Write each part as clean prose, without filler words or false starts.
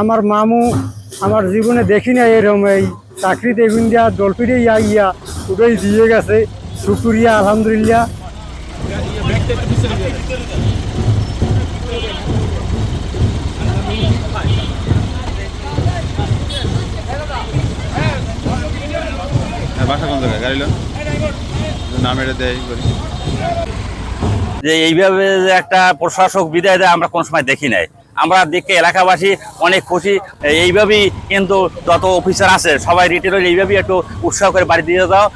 আমার মামু আমার জীবনে দেখি না এরকম এই চাকরিতে ইন্ডিয়া জলপিড়ে ইয়া ওটাই দিয়ে গেছে, শুক্রিয়া আলহামদুলিল্লাহ। বাসা কোন জায়গায় গাড়ি লোন নাম এটা দেয় যে এইভাবে যে একটা প্রশাসক বিদায় দেয় আমরা কোনো সময় দেখি নাই। আমরা দেখে এলাকাবাসী অনেক খুশি। এইভাবেই কিন্তু যত অফিসার আছে সবাই রিটায়ার হলে এইভাবেই একটু উৎসাহ করে বাড়ি দিয়ে দাও।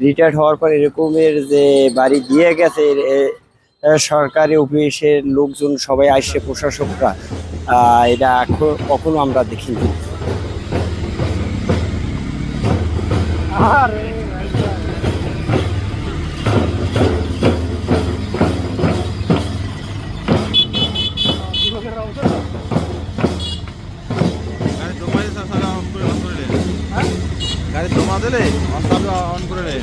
রিটায়ার্ড হওয়ার পর এরকমের যে বাড়ি দিয়ে গেছে সরকারি অফিসের লোকজন সবাই আসছে, প্রশাসকরা, এটা কখনো আমরা দেখিনি। গাড়ি জমা দিলে অন করে নেই।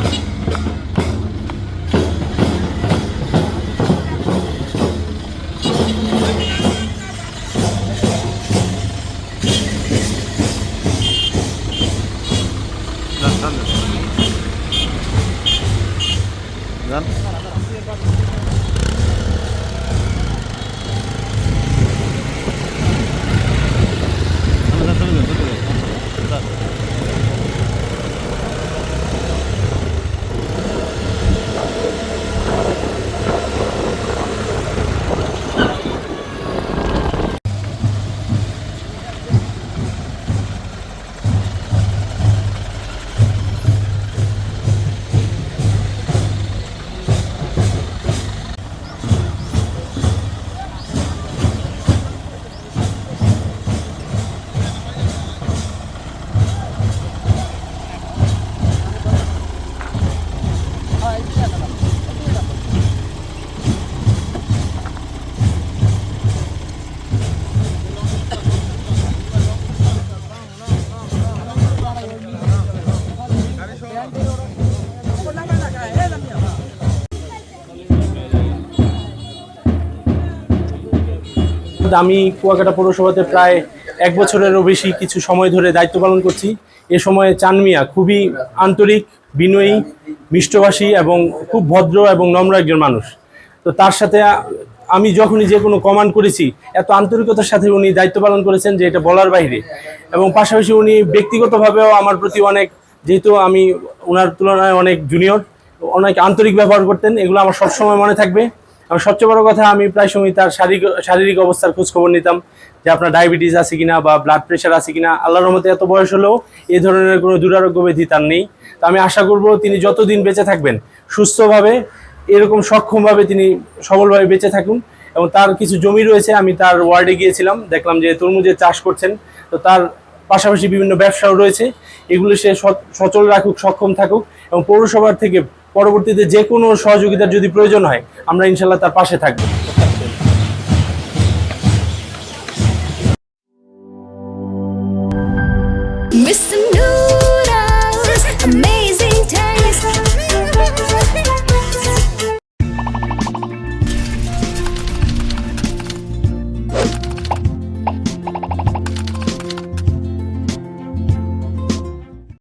আমি কুয়াকাটা পৌরসভাতে প্রায় 1 বছরেরও বেশি কিছু সময় ধরে দায়িত্ব পালন করছি। এ সময়ে চান মিয়া খুবই আন্তরিক, বিনয়ী, মিষ্টভাষী এবং খুব ভদ্র এবং নম্র একজন মানুষ। তো তার সাথে আমি যখনই যে কোনো কমান্ড করেছি এত আন্তরিকতার সাথে উনি দায়িত্ব পালন করেছেন যে এটা বলার বাইরে। এবং পাশাপাশি উনি ব্যক্তিগতভাবেও আমার প্রতি অনেক, যেহেতু আমি ওনার তুলনায় অনেক জুনিয়র, অনেক আন্তরিক ব্যবহার করতেন। এগুলো আমার সবসময় মনে থাকবে। আর সবচেয়ে বড় কথা, আমি প্রায় সময় তার শারীরিক অবস্থার খোঁজখবর নিতাম, যে আপনার ডায়াবেটিস আছে কিনা বা ব্লাড প্রেশার আছে কিনা। আল্লাহর রহমতে এত বয়স হলেও এই ধরনের কোনো দুরারোগ্য ব্যাধি তার নেই। তো আমি আশা করব তিনি যতদিন বেঁচে থাকবেন সুস্থভাবে, এরকম সক্ষমভাবে তিনি সবলভাবে বেঁচে থাকুন। এবং তার কিছু জমি রয়েছে, আমি তার ওয়ার্ডে গিয়েছিলাম, দেখলাম যে তরমুজের চাষ করছেন। তো তার পাশাপাশি বিভিন্ন ব্যবসাও রয়েছে, এগুলো সে সচল রাখুক, সক্ষম থাকুক। এবং পৌরসভার থেকে পরবর্তীতে যে কোনো সহযোগিতার যদি প্রয়োজন হয় আমরা ইনশাল্লাহ তার পাশে থাকবো।